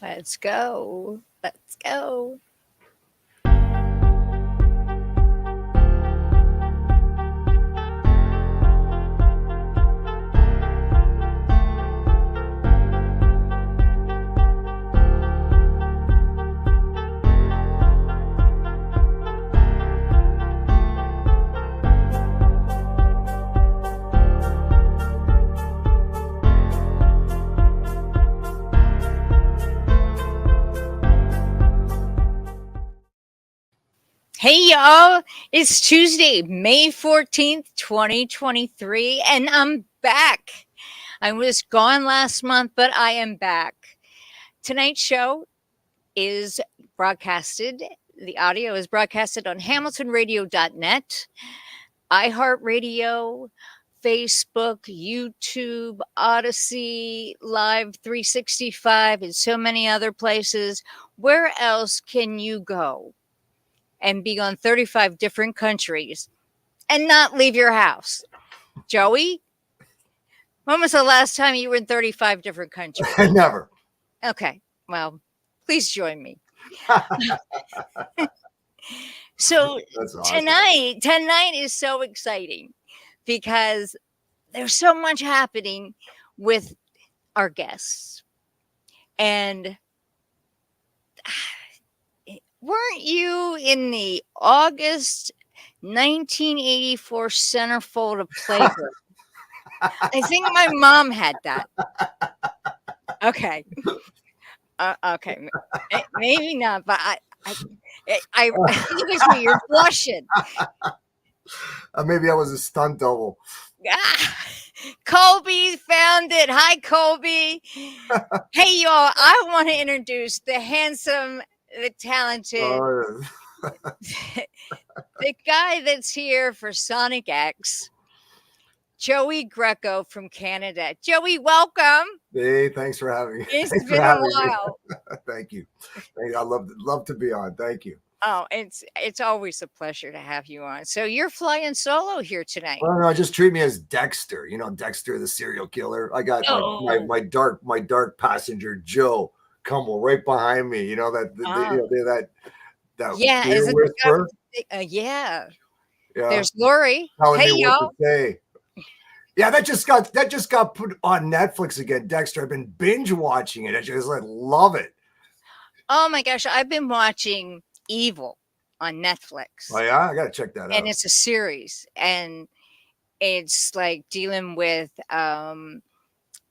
Let's go. Let's go. Hey y'all, it's Tuesday, May 14th, 2023, and I'm back. I was gone last month, but I am back. Tonight's show is broadcasted, the audio is broadcasted on hamiltonradio.net, iHeartRadio, Facebook, YouTube, Odyssey, Live 365, and so many other places. Where else can you go and be on 35 different countries and not leave your house? Joey, when was the last time you were in 35 different countries? Never. Okay, well, please join me. So Awesome. tonight is so exciting because there's so much happening with our guests. And weren't you in the August 1984 centerfold of Playboy? I think my mom had that. Okay. Okay. Maybe not, but I think it's me. You're blushing. Maybe I was a stunt double. Colby found it. Hi, Colby. Hey, y'all. I want to introduce the handsome, the talented, the guy that's here for Sonic X, Joey Greco from Canada. Joey, welcome. Hey, thanks for having me. It's been a while. Thank you. I love to be on. Thank you. Oh, it's always a pleasure to have you on. So you're flying solo here tonight. Well, no, just treat me as Dexter. You know, Dexter, the serial killer. I got my dark passenger Joe Cumble right behind me. You know that yeah, is it whisper? Yeah. There's Lori. Hey, y'all. Yeah, that just got put on Netflix again. Dexter. I've been binge watching it. I just love it. Oh my gosh, I've been watching Evil on Netflix. Oh yeah, I gotta check that out. And it's a series, and it's like dealing with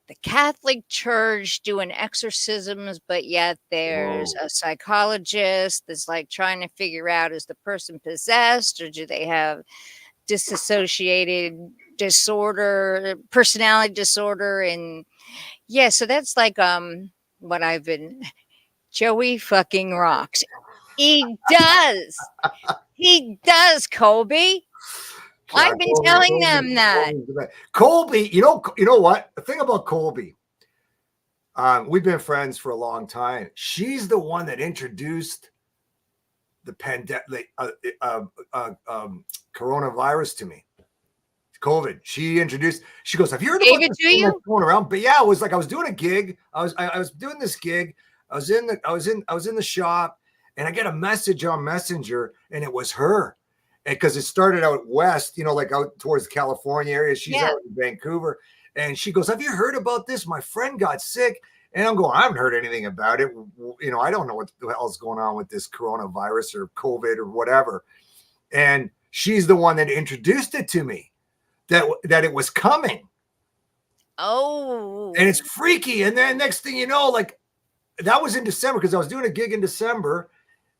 the Catholic Church doing exorcisms, but yet there's a psychologist that's like trying to figure out, is the person possessed or do they have disassociated disorder, personality disorder? And yeah, so that's like what I've been. Joey fucking rocks. He does, Colby. I've been telling them that. Colby, you know what? The thing about Colby, we've been friends for a long time. She's the one that introduced the pandemic, coronavirus to me. COVID. She goes, have you heard about this thing that's going around? But yeah, it was like I was doing a gig. I was doing this gig. I was in the shop, and I get a message on Messenger, and it was her. Because it started out west, you know, like out towards the California area. She's out in Vancouver. And she goes, have you heard about this? My friend got sick. And I'm going, I haven't heard anything about it. You know, I don't know what the hell's going on with this coronavirus or COVID or whatever. And she's the one that introduced it to me, that it was coming. Oh. And it's freaky. And then next thing you know, like that was in December because I was doing a gig in December.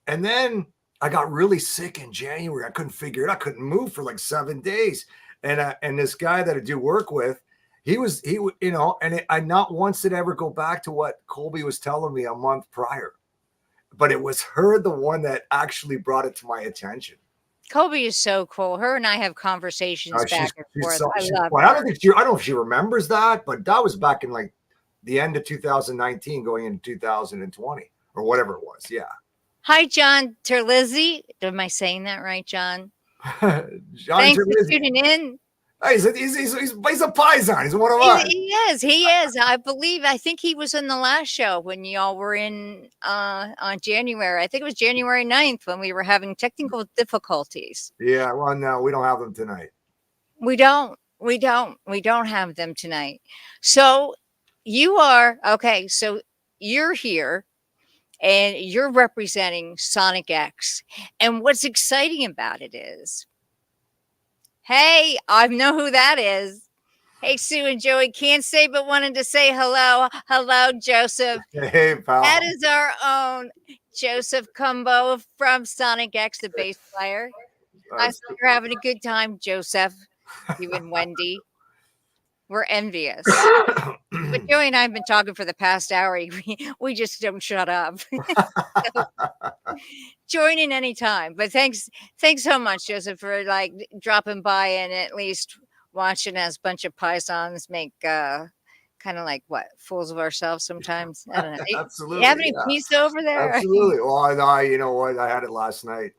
And then I got really sick in January. I couldn't figure it out. I couldn't move for like 7 days. And this guy that I do work with, I not once did ever go back to what Colby was telling me a month prior, but it was her, the one that actually brought it to my attention. Colby is so cool. Her and I have conversations back and forth. I love her. I don't know if she remembers that, but that was back in like the end of 2019 going into 2020 or whatever it was. Yeah. Hi, John Terlizzi. Am I saying that right, John? John Thanks Terlizzi. for tuning in. He's a Paisan. He's one of He ours. he is, he is. I think he was in the last show when y'all were in, on January. I think it was January 9th when we were having technical difficulties. Yeah, well, no, we don't have them tonight. We don't have them tonight. So you are okay, so you're here and you're representing Sonic X. And what's exciting about it is, hey, I know who that is. Hey, Sue and Joey, can't say but wanted to say hello. Hello, Joseph. Hey, pal. That is our own Joseph Cumbo from Sonic X, the bass player. I hope you're having a good time, Joseph. You and Wendy. We're envious. But Joey and I have been talking for the past hour. We just don't shut up. So, join in anytime. But thanks so much, Joseph, for like dropping by and at least watching us bunch of Paisans make kind of like what, fools of ourselves sometimes. I don't know. Absolutely. You have any pizza over there? Absolutely. Well, you know what? I had it last night.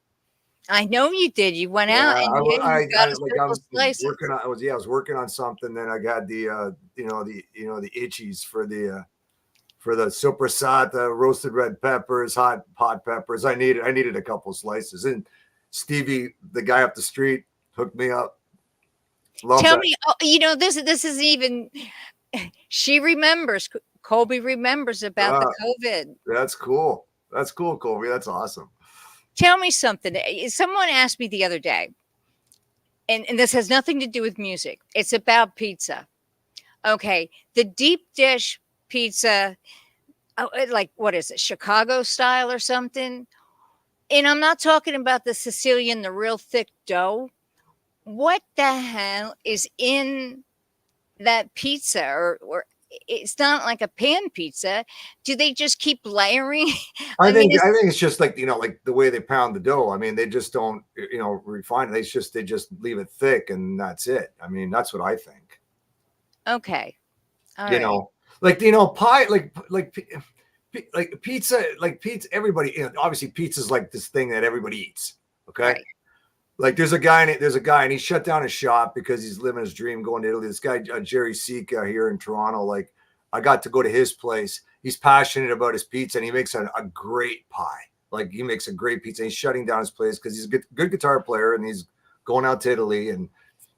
I know you did. You went out and you got a couple slices. I was working on something. Then I got the the itchies for the sopressata, roasted red peppers, hot peppers. I needed a couple slices. And Stevie, the guy up the street, hooked me up. Tell me, this is even. She remembers. Colby remembers about the COVID. That's cool. That's cool, Colby. That's awesome. Tell me something. Someone asked me the other day, and this has nothing to do with music. It's about pizza. Okay. The deep dish pizza, like what is it, Chicago style or something? And I'm not talking about the Sicilian, the real thick dough. What the hell is in that pizza? Or it's not like a pan pizza. Do they just keep layering? I think it's just like, like the way they pound the dough. I mean, they just don't, refine it. They just leave it thick and that's it. I mean, that's what I think. Okay. All right. Pie, like pizza, everybody, obviously pizza's like this thing that everybody eats. Okay. Right. Like there's a guy and he shut down his shop because he's living his dream going to Italy. This guy, Jerry Sika here in Toronto, like I got to go to his place. He's passionate about his pizza and he makes a great pie. Like he makes a great pizza. He's shutting down his place because he's a good guitar player and he's going out to Italy and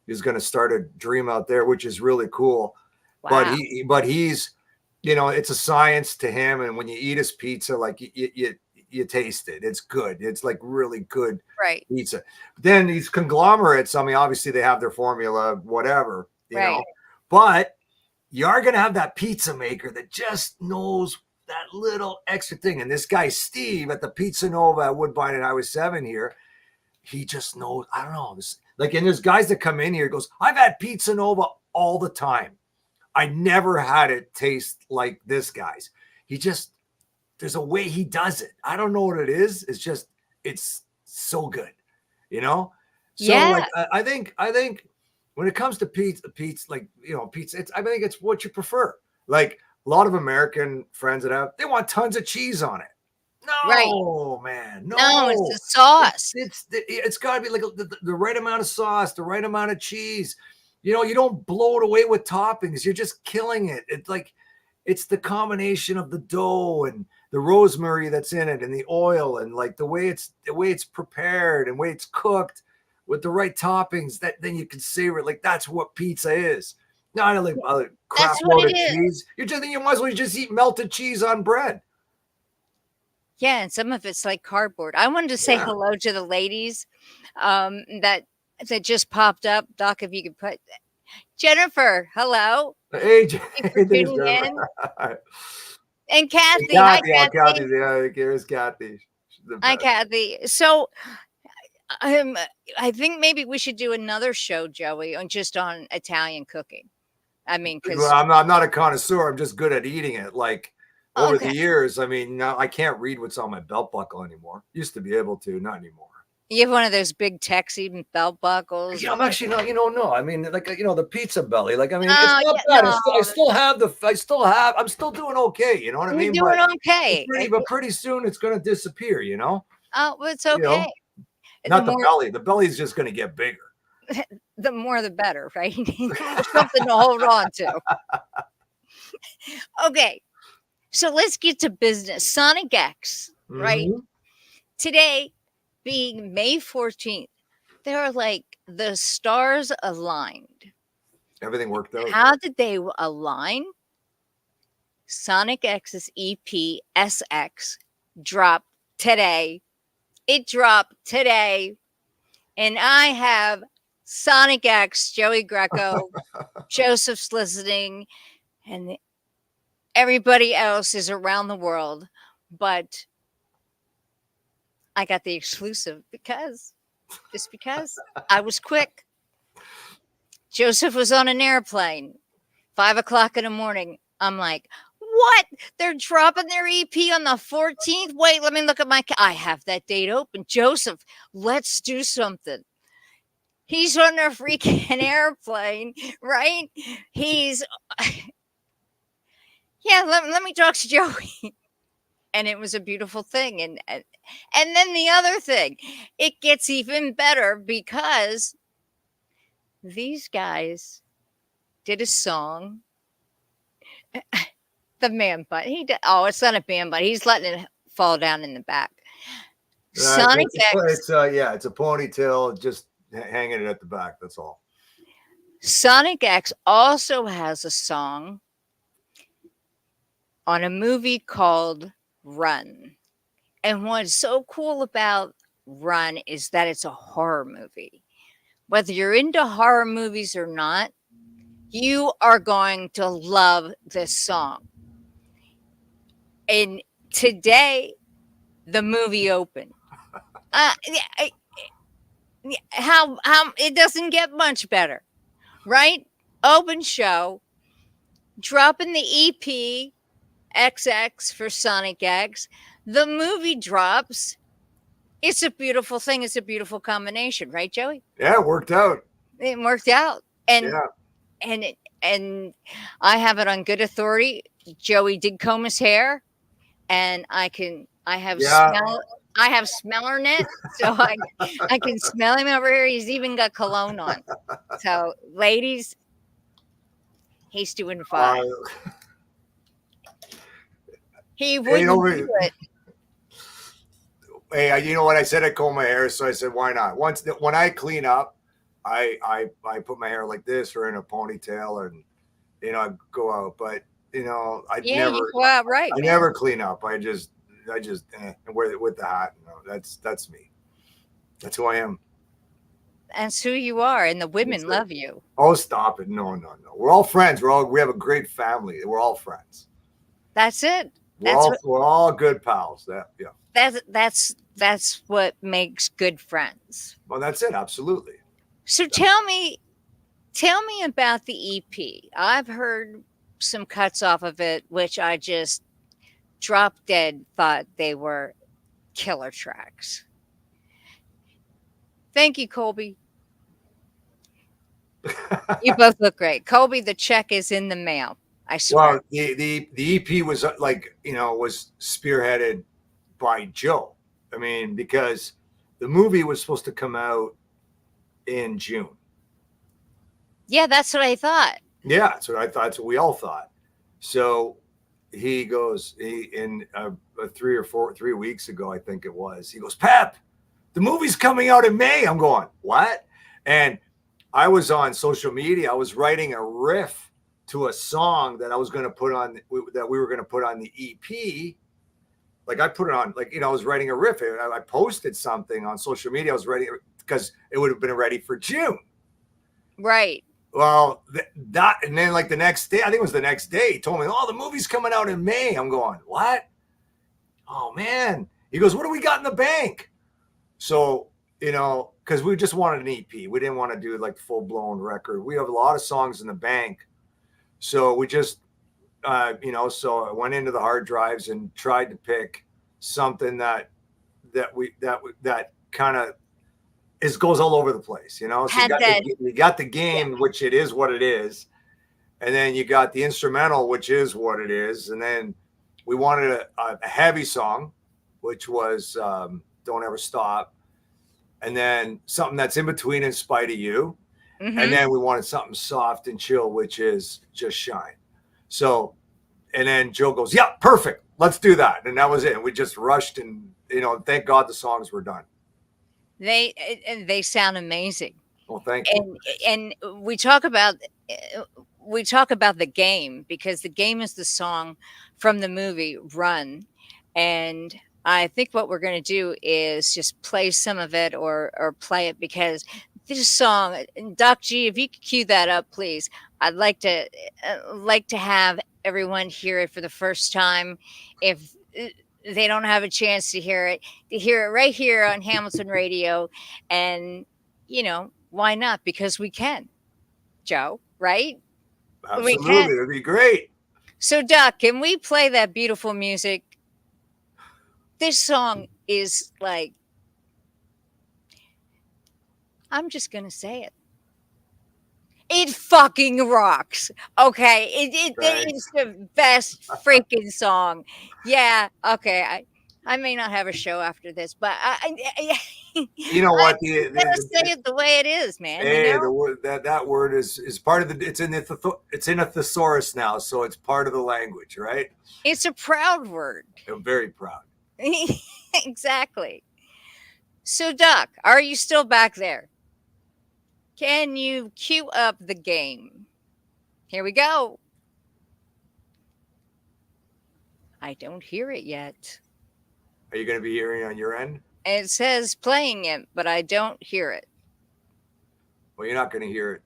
he's going to start a dream out there, which is really cool. Wow. But he's, it's a science to him. And when you eat his pizza, like you taste it. It's good. It's like really good pizza. Then these conglomerates, I mean, obviously they have their formula, whatever, you know, but you are going to have that pizza maker that just knows that little extra thing. And this guy, Steve, at the Pizza Nova at Woodbine and Highway 7 here, he just knows, I don't know, and there's guys that come in here, goes, I've had Pizza Nova all the time. I never had it taste like this guy's. There's a way he does it. I don't know what it is. It's so good, So like, I think when it comes to pizza, like, pizza, I think it's what you prefer. Like a lot of American friends they want tons of cheese on it. No, man. No, it's the sauce. It's got to be like the right amount of sauce, the right amount of cheese. You don't blow it away with toppings. You're just killing it. It's like, it's the combination of the dough and the rosemary that's in it and the oil and like the way it's prepared and the way it's cooked with the right toppings, that then you can savor it. Like that's what pizza is. Not like crap load of cheese. You might as well just eat melted cheese on bread. Yeah, and some of it's like cardboard. I wanted to say hello to the ladies that just popped up. Doc, if you could put Jennifer, hello. Hey, tuning in. And Kathy. Hi, Kathy. Yeah, here's Kathy. Hi, Kathy. So I think maybe we should do another show, Joey, on Italian cooking. I mean, because I'm not a connoisseur. I'm just good at eating it. Like over the years, I mean, now I can't read what's on my belt buckle anymore. Used to be able to, not anymore. You have one of those big Texie belt buckles. Yeah, I'm actually not. No. I mean, like the pizza belly. Like, I mean, it's not bad. No. I'm still doing okay. You know what I mean? You're doing okay. But pretty soon it's going to disappear. Oh, well, it's okay. Not the belly. The belly is just going to get bigger. the more the better, right? Something to hold on to. Okay, so let's get to business. Sonic X, right? Mhm. Today being May 14th, they are like the stars aligned. Everything worked out. How did they align? Sonic X's EP SX dropped today. It dropped today. And I have Sonic X, Joey Greco, Joseph's listening, and everybody else is around the world. But I got the exclusive because I was quick. Joseph was on an airplane, 5 o'clock in the morning. I'm like, what? They're dropping their EP on the 14th? Wait, let me look at I have that date open. Joseph, let's do something. He's on a freaking airplane, right? He's, yeah, let me talk to Joey. And it was a beautiful thing. And then the other thing, it gets even better because these guys did a song. The man butt. Oh, it's not a man butt. He's letting it fall down in the back. Sonic X. It's a ponytail, just hanging it at the back. That's all. Sonic X also has a song on a movie called Run. And what's so cool about Run is that it's a horror movie. Whether you're into horror movies or not, you are going to love this song. And today, the movie opened. How it doesn't get much better, right? Open show, dropping the EP XX for Sonic X. The movie drops. It's a beautiful thing. It's a beautiful combination, right, Joey? Yeah, it worked out. It worked out, and I have it on good authority. Joey did comb his hair, and I have smeller net, so I can smell him over here. He's even got cologne on. So, ladies, he's doing fine. He wouldn't do it. Hey, you know what? I said I comb my hair, so I said, why not? When I clean up, I put my hair like this or in a ponytail, and I go out. But you go out right. I never clean up. I just wear it with the hat. That's me. That's who I am. That's who you are, and the women love you. Oh, stop it! No. We're all friends. We have a great family. We're all friends. That's it. We're all good pals. Yeah. That's what makes good friends. Well, that's it. Absolutely. So tell me about the EP. I've heard some cuts off of it, which I just drop dead thought they were killer tracks. Thank you, Colby. You both look great. Colby, the check is in the mail. I swear. Well, the EP was was spearheaded by Joe. I mean, because the movie was supposed to come out in June. Yeah, that's what I thought. Yeah, that's what I thought. That's what we all thought. So he goes, 3 weeks ago, I think it was. He goes, Pep, the movie's coming out in May. I'm going, what? And I was on social media. I was writing a riff to a song that I was going to put on, that we were going to put on the EP. Like I put it on, I was writing a riff. I posted something on social media. I was writing because it would have been ready for June. Right. Well, and then the next day, I think it was the next day, he told me, oh, the movie's coming out in May. I'm going, what? Oh, man. He goes, what do we got in the bank? So, because we just wanted an EP. We didn't want to do full-blown record. We have a lot of songs in the bank. So we just, so I went into the hard drives and tried to pick something that kind of goes all over the place, So you got the game, which it is what it is. And then you got the instrumental, which is what it is. And then we wanted a heavy song, which was Don't Ever Stop. and then something that's in between In Spite of You. Mm-hmm. And then we wanted something soft and chill, which is Just Shine. So, and then Joe goes, yeah, perfect. Let's do that. And that was it. And we just rushed, and, you know, thank God the songs were done. They sound amazing. Well, thank you. And we talk about the game, because the game is the song from the movie Run. And I think what we're going to do is just play some of it, or play it, because this song, Doc G, if you could cue that up, please. I'd like to have everyone hear it for the first time. If they don't have a chance to hear it right here on Hamilton Radio. And, you know, why not? Because we can, Joe, right? Absolutely. It'd be great. So, Doc, can we play that beautiful music? This song is like, I'm just going to say it. It fucking rocks. Okay. It's the best freaking song. Yeah. Okay. I may not have a show after this, but you know what? You gotta say it the way it is, man. Hey, you know? the word, that word is part of the. It's in a thesaurus now, so it's part of the language, right? It's a proud word. I'm very proud. Exactly. So, Doc, are you still back there? Can you cue up the game? Here we go. I don't hear it yet. Are you going to be hearing on your end? It says playing it, but I don't hear it. Well, you're not going to hear it.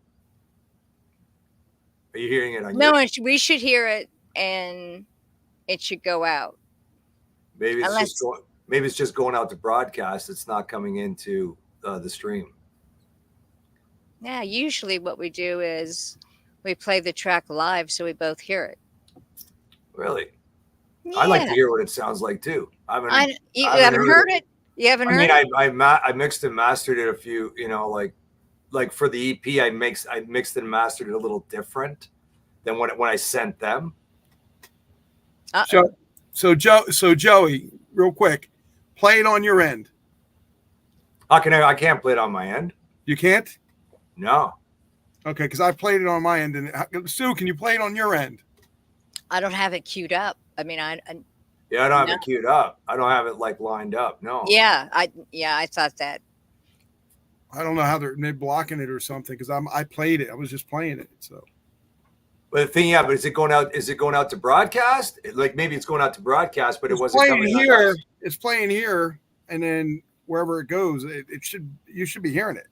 Are you hearing it on your end? No, we should hear it, and it should go out. Maybe it's just going out to broadcast. It's not coming into the stream. Yeah, usually what we do is we play the track live so we both hear it. Really? Yeah. I like to hear what it sounds like too. You haven't heard it? You haven't heard it? I mixed and mastered it a few, you know, like for the EP, I mixed and mastered it a little different than when I sent them. So Joey, real quick, play it on your end. I can't play it on my end. You can't? No. Okay, because I played it on my end. And Sue, can you play it on your end? I don't have it queued up. I mean, I don't have it queued up. I don't have it like lined up. No. Yeah, I thought that. I don't know how they're blocking it or something, because I played it. I was just playing it. So. But the thing, but is it going out? Is it going out to broadcast? Like maybe it's going out to broadcast, but it wasn't coming here. It's playing here, and then wherever it goes, you should be hearing it.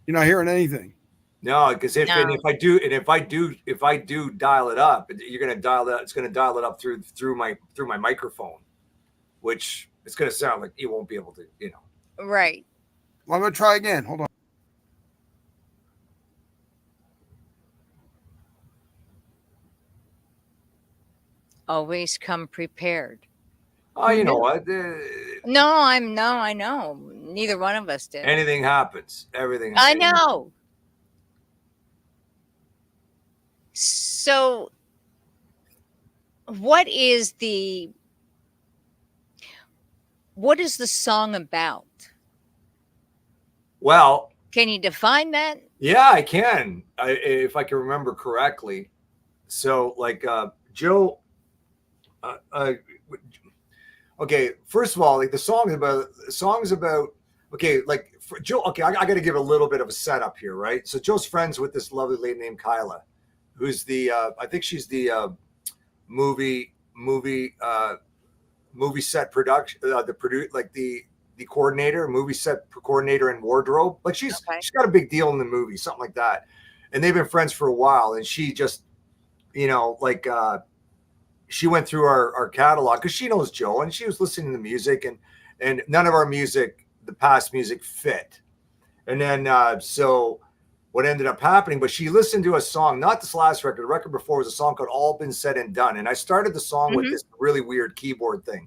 You're not hearing anything. No, because if I do dial it up, you're going to dial it. It's going to dial it up through my microphone, which it's going to sound like you won't be able to, you know. Right. Well, I'm going to try again. Hold on. Always come prepared. Oh, you know what? I know. Neither one of us did. Anything happens. Everything. I know. So, what is the song about? Well, can you define that? Yeah, I can. If I can remember correctly. So, like Joe. Okay, first of all, like the song's about okay, like for Joe. Okay, I got to give a little bit of a setup here, right? So Joe's friends with this lovely lady named Kyla, who's the I think she's the movie set production, the coordinator, movie set coordinator and wardrobe. Like she's got a big deal in the movie, something like that. And they've been friends for a while, and she just, you know, like. She went through our catalog because she knows Joe, and she was listening to music, and none of our music, the past music, fit. And then so what ended up happening, but she listened to a song, not this last record, the record before was a song called All Been Said and Done. And I started the song with this really weird keyboard thing.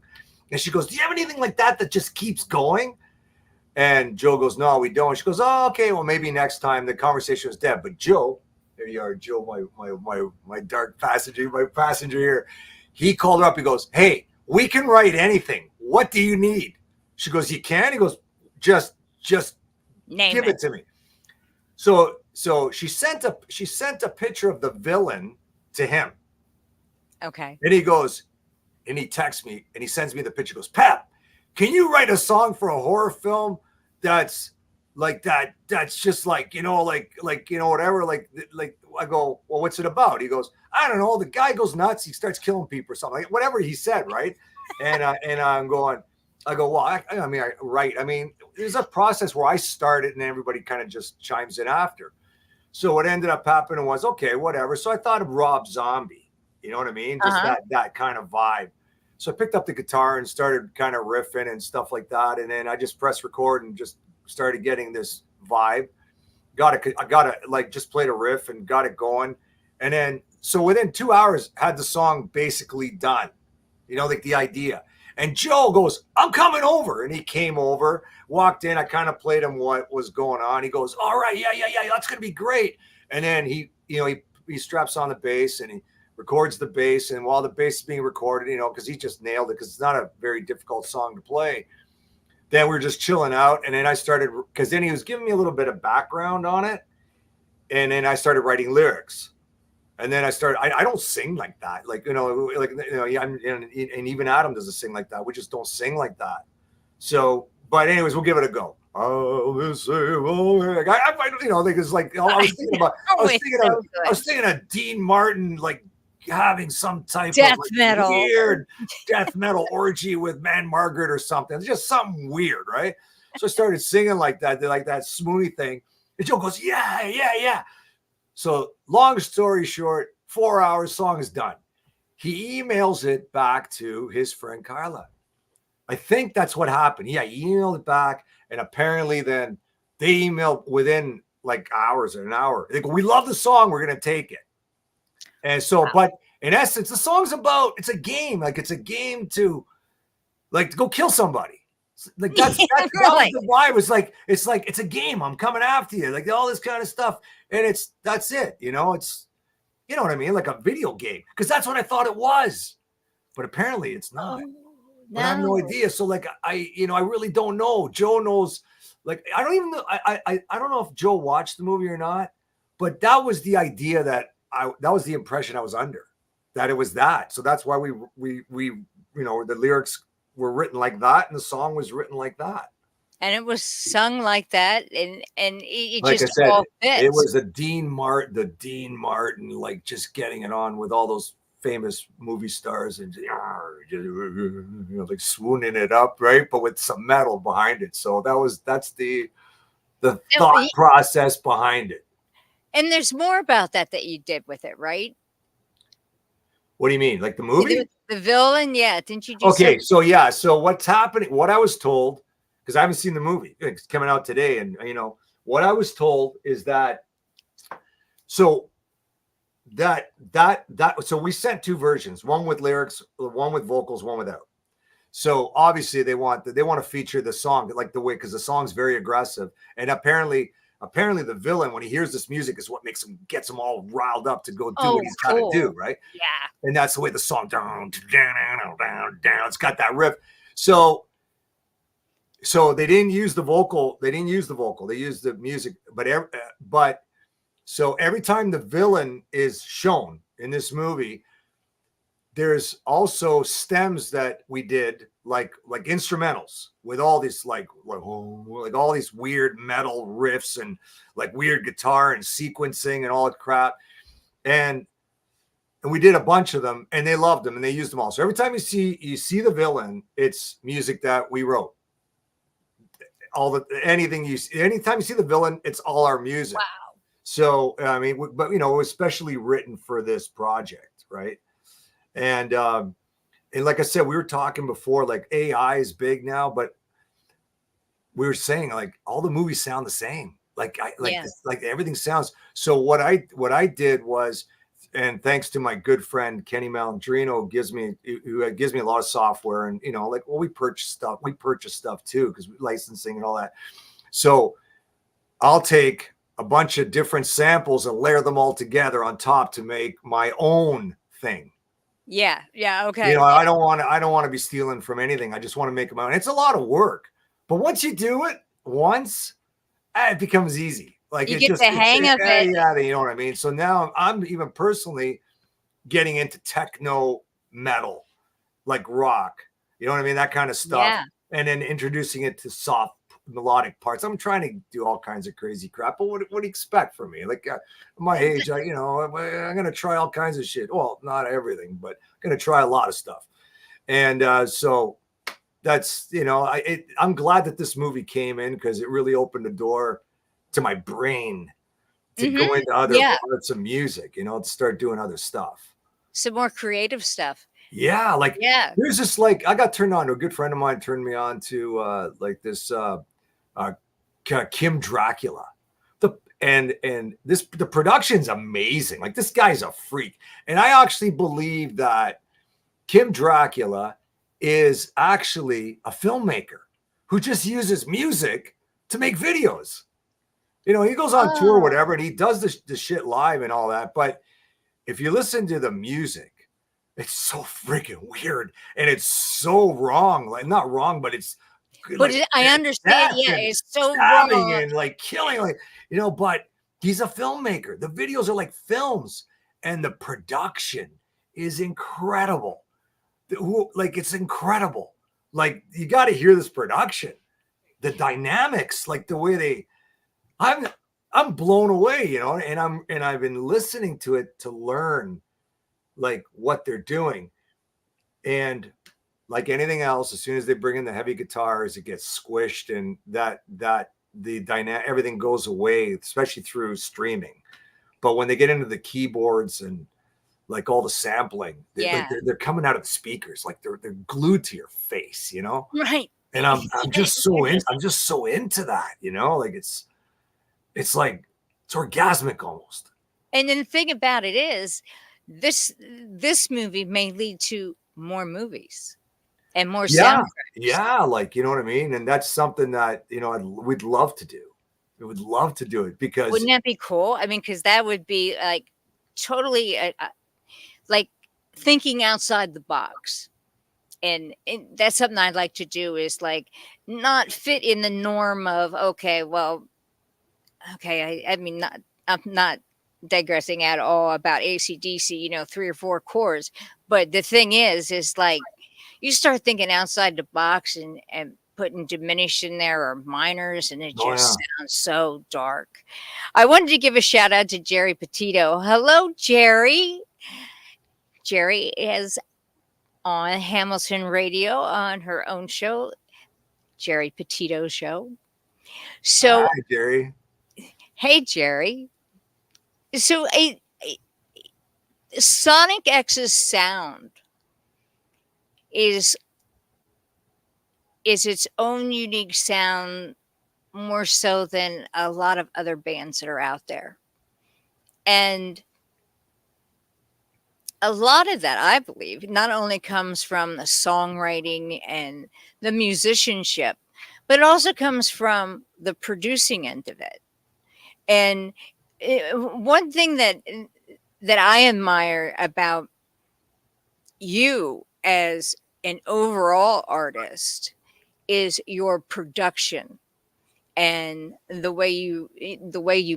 And she goes, do you have anything like that just keeps going? And Joe goes, no, we don't. She goes, oh, okay, well, maybe next time. The conversation was dead. But Joe, there you are, Joe, my dark passenger, my passenger here. He called her up. He goes, hey, we can write anything. What do you need? She goes, you can? He goes, just Name give it to me. So she sent a picture of the villain to him. Okay. And he goes, and he texts me and he sends me the picture. He goes, Pep, can you write a song for a horror film that's like that? That's just like, whatever. Like I go, well, what's it about? He goes, I don't know. The guy goes nuts. He starts killing people or something, like whatever he said. Right. And I'm going, I go, well, I mean, there's a process where I start it and everybody kind of just chimes in after. So what ended up happening was, okay, whatever. So I thought of Rob Zombie, you know what I mean? Just that kind of vibe. So I picked up the guitar and started kind of riffing and stuff like that. And then I just pressed record and just started getting this vibe. I got to like just played a riff and got it going. And then, so within 2 hours had the song basically done, like the idea. And Joe goes, I'm coming over. And he came over, walked in. I kind of played him what was going on. He goes, all right, yeah, that's going to be great. And then he straps on the bass and he records the bass. And while the bass is being recorded, because he just nailed it, because it's not a very difficult song to play. Then we were just chilling out. And then I started, because then he was giving me a little bit of background on it. And then I started writing lyrics. And then I don't sing like that. And even Adam doesn't sing like that. We just don't sing like that. So, but anyways, we'll give it a go. I was thinking of Dean Martin, like having some type death of metal, weird death metal orgy with Man Margaret or something. It's just something weird, right? So I started singing like that Smoony thing. And Joe goes, yeah. So long story short, 4 hours, song is done. He emails it back to his friend Carla. I think that's what happened. Yeah, he emailed it back. And apparently then they emailed within like hours or an hour. They go, we love the song. We're going to take it. And so, but in essence, the song's about, it's a game. Like it's a game to go kill somebody. Like that was the vibe. It's a game. I'm coming after you. Like all this kind of stuff. And that's it. It's, you know what I mean? Like a video game. Because that's what I thought it was. But apparently it's not. But I have no idea. So I really don't know. Joe knows. Like, I don't even know. I don't know if Joe watched the movie or not. But that was the idea that was the impression I was under. That it was that. So that's why we the lyrics were written like that and the song was written like that. And it was sung like that, and it like just I said, all fits. It was the Dean Martin, like just getting it on with all those famous movie stars and like swooning it up, right? But with some metal behind it. So that's the thought process behind it. And there's more about that you did with it, right? What do you mean? Like the movie? The villain? Yeah. Didn't you do Okay, so yeah. So what's happening, what I was told, because I haven't seen the movie. It's coming out today. And what I was told is that so we sent two versions, one with lyrics, one with vocals, one without. So obviously they want to feature the song like the way, because the song's very aggressive. And apparently the villain, when he hears this music, is what gets him all riled up to go do what he's got to do, right? Yeah. And that's the way the song down, it's got that riff. So they didn't use the vocal. They used the music, but so every time the villain is shown in this movie, there's also stems that we did like instrumentals with all these like all these weird metal riffs and like weird guitar and sequencing and all that crap. And we did a bunch of them and they loved them and they used them all. So every time you see the villain, it's music that we wrote. Anytime you see the villain, it's all our music. Wow. So, I mean, but especially written for this project. Right. And like I said, we were talking before, like AI is big now, but we were saying like all the movies sound the same. Like everything sounds. So what I did was, and thanks to my good friend Kenny Malandrino, who gives me a lot of software, and we purchase stuff too, because licensing and all that. So I'll take a bunch of different samples and layer them all together on top to make my own thing. Yeah. Yeah. You Okay. know, Yeah. I don't want to be stealing from anything. I just want to make my own. It's a lot of work, but once you do it once, it becomes easy. Like You get the hang of it. yeah, you know what I mean. So now I'm even personally getting into techno metal, like rock. You know what I mean? That kind of stuff, Yeah. and then introducing it to soft melodic parts. I'm trying to do all kinds of crazy crap. But what do you expect from me? Like my age, you know, I'm gonna try all kinds of shit. Well, not everything, but I'm gonna try a lot of stuff. And so that's, you know, I'm glad that this movie came in because it really opened the door to my brain to go into other Yeah. parts of music, you know, to start doing other stuff. Some more creative stuff. Yeah, like Yeah. there's this, like, I got turned on to, a good friend of mine turned me on to like this Kim Dracula. The production's amazing. Like, this guy's a freak. And I actually believe that Kim Dracula is actually a filmmaker who just uses music to make videos. You know, he goes on tour or whatever, and he does the shit live and all that. But if you listen to the music, it's so freaking weird, and it's so wrong. Like, not wrong, but it's But like I understand. Yeah, and it's so stabbing wrong. and like killing, like, you know. But he's a filmmaker. The videos are like films, and the production is incredible. Like, it's incredible. Like, you got to hear this production, the dynamics, like the way they. I'm blown away, you know, and I've been listening to it to learn like what they're doing. And like anything else, as soon as they bring in the heavy guitars, it gets squished, and that the dynamic, everything goes away, especially through streaming. But when they get into the keyboards and like all the sampling, they're coming out of the speakers, like they're glued to your face, you know? Right. And I'm just so into that, you know, like it's like, it's orgasmic almost. And then the thing about it is, this movie may lead to more movies and more soundtracks. Yeah, like, you know what I mean? And that's something that, you know, we'd love to do. We would love to do it because Wouldn't that be cool? I mean, because that would be like totally like thinking outside the box. And that's something I'd like to do, is like not fit in the norm of, okay, well, okay, I mean, I'm not digressing at all about AC/DC, you know, 3 or 4 chords. But the thing is like, you start thinking outside the box and putting diminished in there or minors, and it just sounds so dark. I wanted to give a shout out to Jerry Petito. Hello, Jerry. Jerry is on Hamilton Radio on her own show, Jerry Petito Show. So, hi, Jerry. Hey, Jerry. So, Sonic X's sound is its own unique sound, more so than a lot of other bands that are out there. And a lot of that, I believe, not only comes from the songwriting and the musicianship, but it also comes from the producing end of it. And one thing that I admire about you as an overall artist is your production and the way you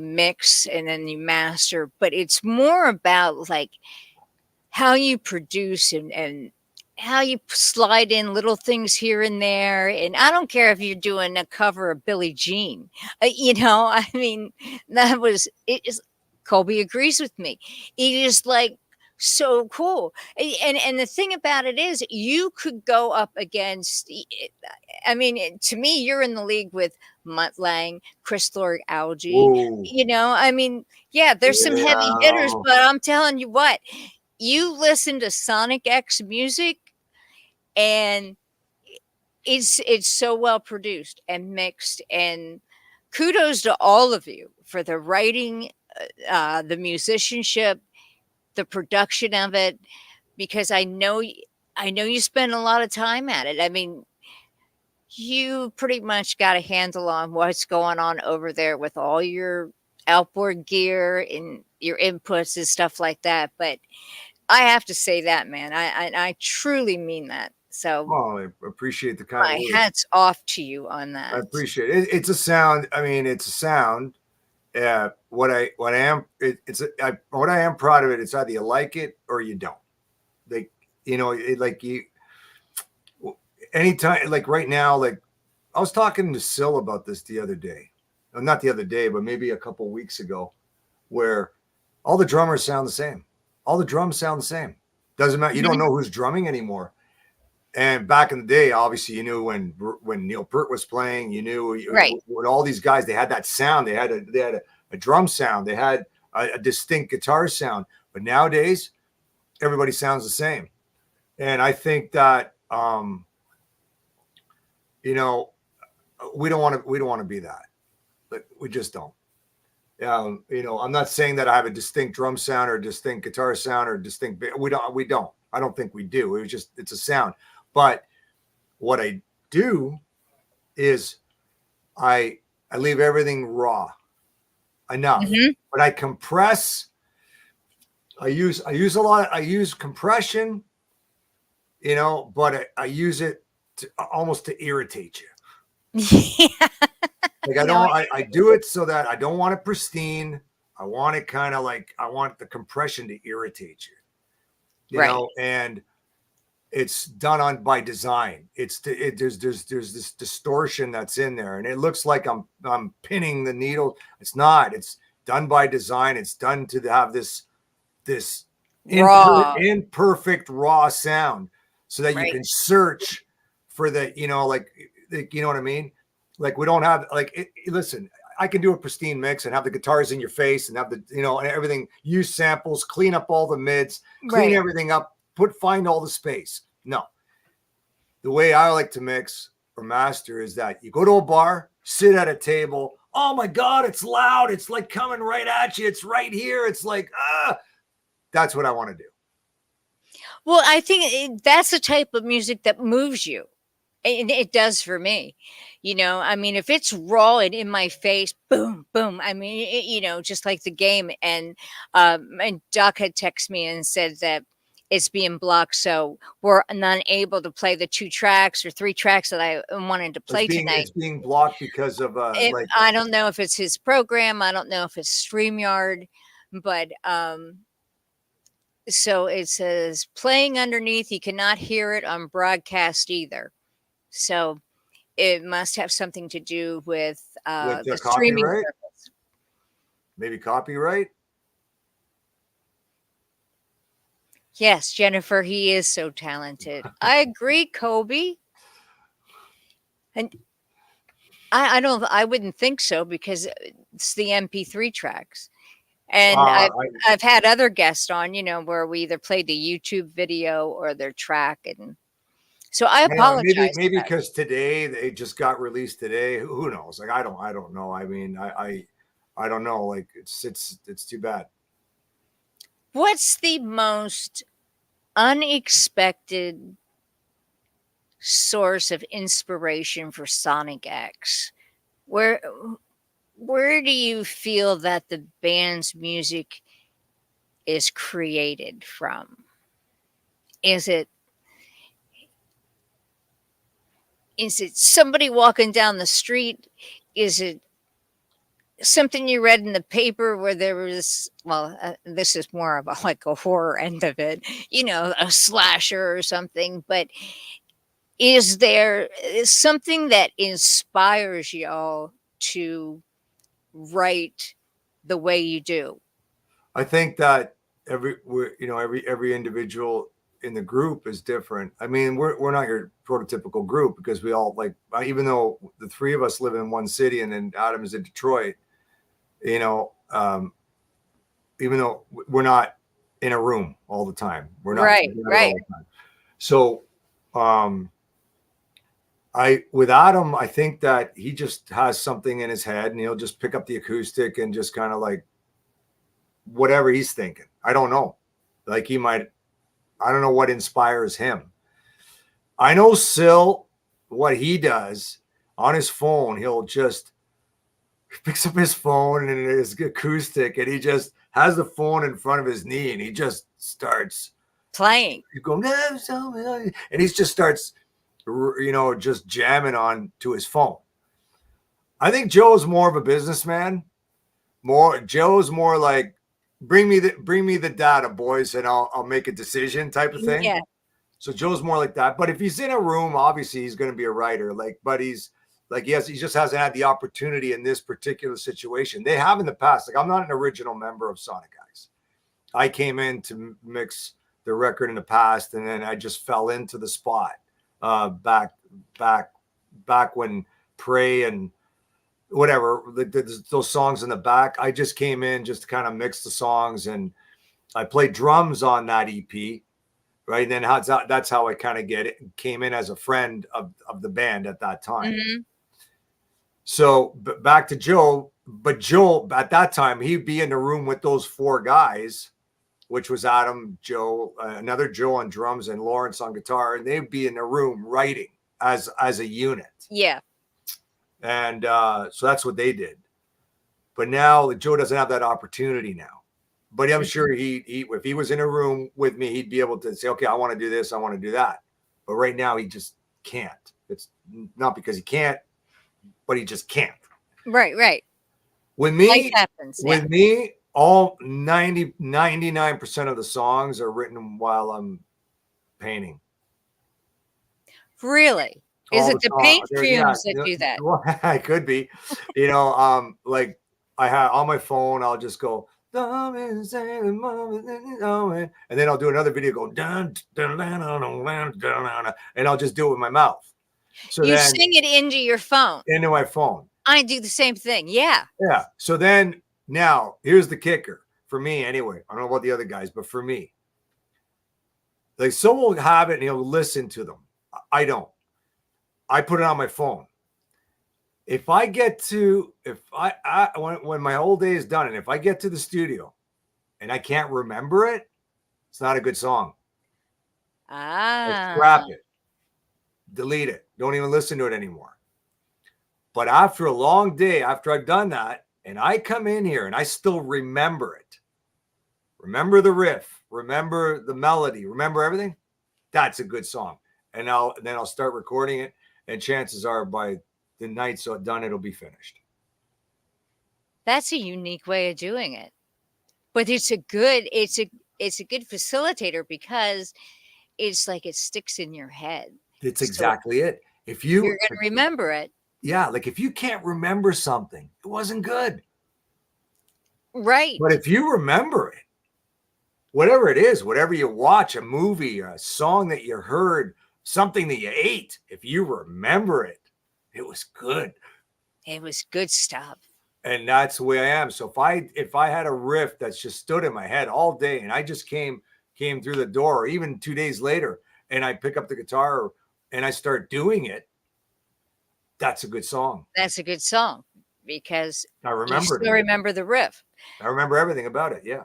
mix and then you master. But it's more about like how you produce and how you slide in little things here and there. And I don't care if you're doing a cover of Billie Jean, you know, I mean, Colby agrees with me. It is like so cool. And the thing about it is, you could go up against, I mean, to me, you're in the league with Mutt Lange, Chris Lord-Alge. Whoa. You know, I mean, yeah, there's some heavy hitters, but I'm telling you what, you listen to Sonic X music, and it's so well produced and mixed. And kudos to all of you for the writing, the musicianship, the production of it, because I know you spend a lot of time at it. I mean, you pretty much got a handle on what's going on over there with all your outboard gear and your inputs and stuff like that. But I have to say that, man. I truly mean that. So Oh, I appreciate the kind my words. hat's off to you on I that. appreciate it. It's a sound. I mean, it's a sound. What I am what I am proud of it. It's either you like it or you don't. Like, you know, like you anytime, like right now, like I was talking to Sil about this the other day. Not the other day, but maybe a couple weeks ago, where all the drummers sound the same. All the drums sound the same. Doesn't matter. You don't know who's drumming anymore. And back in the day, obviously, you knew when Neil Peart was playing. You knew Right. when all these guys, they had that sound. They had a drum sound. They had a distinct guitar sound. But nowadays, everybody sounds the same. And I think that you know, we don't want to be that. But we just don't. You know, I'm not saying that I have a distinct drum sound or a distinct guitar sound or distinct. We don't. I don't think we do. It's a sound. But what I do is I leave everything raw enough, but I compress. I use compression, you know, but I use it almost to irritate you. Yeah. Like I do it so that I don't want it pristine. I want it kind of like, I want the compression to irritate you, you know, and it's done by design. There's this distortion that's in there, and it looks like I'm pinning the needle. It's not. It's done by design. It's done to have this raw, imperfect raw sound, so that you can search for the, you know, like you know what I mean. Like we don't have listen. I can do a pristine mix and have the guitars in your face and have the, you know, and everything. Use samples, clean up all the mids, clean everything up. Find all the space. No. The way I like to mix or master is that you go to a bar, sit at a table. Oh my God, it's loud. It's like coming right at you. It's right here. It's like, that's what I want to do. Well, I think that's the type of music that moves you. And it does for me. You know, I mean, if it's raw and in my face, boom, boom. I mean, you know, just like the game. And Doc had texted me and said that it's being blocked, so we're not able to play the 2 tracks or 3 tracks that I wanted to play tonight. It's being blocked because of I don't know if it's his program. I don't know if it's StreamYard, but so it says playing underneath. You cannot hear it on broadcast either. So it must have something to do with the streaming service. Maybe copyright. Yes, Jennifer, he is so talented. I agree, Kobe. And I wouldn't think so, because it's the MP3 tracks. And I've had other guests on, you know, where we either played the YouTube video or their track. And so I apologize. Maybe because today they just got released today. Who knows? Like, I don't know. I mean, I don't know. Like it's too bad. What's the most unexpected source of inspiration for Sonic X? Where do you feel that the band's music is created from? Is it somebody walking down the street? Is it something you read in the paper where there was, this is more of like a horror end of it, you know, a slasher or something, but is there something that inspires y'all to write the way you do? I think that every individual in the group is different. I mean, we're not your prototypical group, because we all, like, even though the 3 of us live in one city and then Adam is in Detroit, you know, even though we're not in a room all the time, we're not right. So with Adam, I think that he just has something in his head and he'll just pick up the acoustic and just kind of like whatever he's thinking. I don't know. Like I don't know what inspires him. I know Sil, what he does on his phone, he'll just picks up his phone and his acoustic and he just has the phone in front of his knee and he just starts playing. He's going, and he just starts, just jamming on to his phone. I think Joe's more of a businessman. Joe's more like, bring me the data, boys, and I'll make a decision type of thing. Yeah. So Joe's more like that. But if he's in a room, obviously he's going to be a writer. But he's like, he just hasn't had the opportunity in this particular situation. They have in the past. Like, I'm not an original member of Sonic Eyes. I came in to mix the record in the past, and then I just fell into the spot back when Prey and whatever, those songs in the back. I just came in just to kind of mix the songs, and I played drums on that EP, right? And then that's how I kind of came in as a friend of the band at that time. Mm-hmm. So back to Joe, but Joe at that time, he'd be in the room with those four guys, which was Adam, Joe, another Joe on drums, and Lawrence on guitar, and they'd be in the room writing as a unit. Yeah. And so that's what they did. But now Joe doesn't have that opportunity now. But I'm sure he if he was in a room with me, he'd be able to say, okay, I want to do this, I want to do that. But right now he just can't. It's not because he can't, but he just can't. Right. With me, life happens. With me, all 99% of the songs are written while I'm painting. Really? Is it the paint fumes that do that? Well, I could be, like I have on my phone, I'll just go, and then I'll do another video go, and I'll just do it with my mouth. So you sing it into your phone. Into my phone. I do the same thing. Yeah. Yeah. So then now here's the kicker for me anyway. I don't know about the other guys, but for me, like someone will have it and he'll listen to them. I don't. I put it on my phone. If I get to, when my whole day is done, and if I get to the studio and I can't remember it, it's not a good song. Scrap it. Delete it. Don't even listen to it anymore. But after a long day, after I've done that, and I come in here and I still remember it, remember the riff, remember the melody, remember everything, that's a good song. And then I'll start recording it, and chances are by the night so done, it'll be finished. That's a unique way of doing it. But it's a good facilitator because it's like it sticks in your head. It's exactly it. If you're going to remember it. Yeah, like if you can't remember something, it wasn't good. Right. But if you remember it, whatever it is, whatever you watch, a movie, a song that you heard, something that you ate, if you remember it, it was good. It was good stuff. And that's the way I am. So if I had a riff that's just stood in my head all day, and I just came through the door, or even 2 days later, and I pick up the guitar and I start doing it, that's a good song. That's a good song because I remember. You still remember the riff. I remember everything about it. Yeah.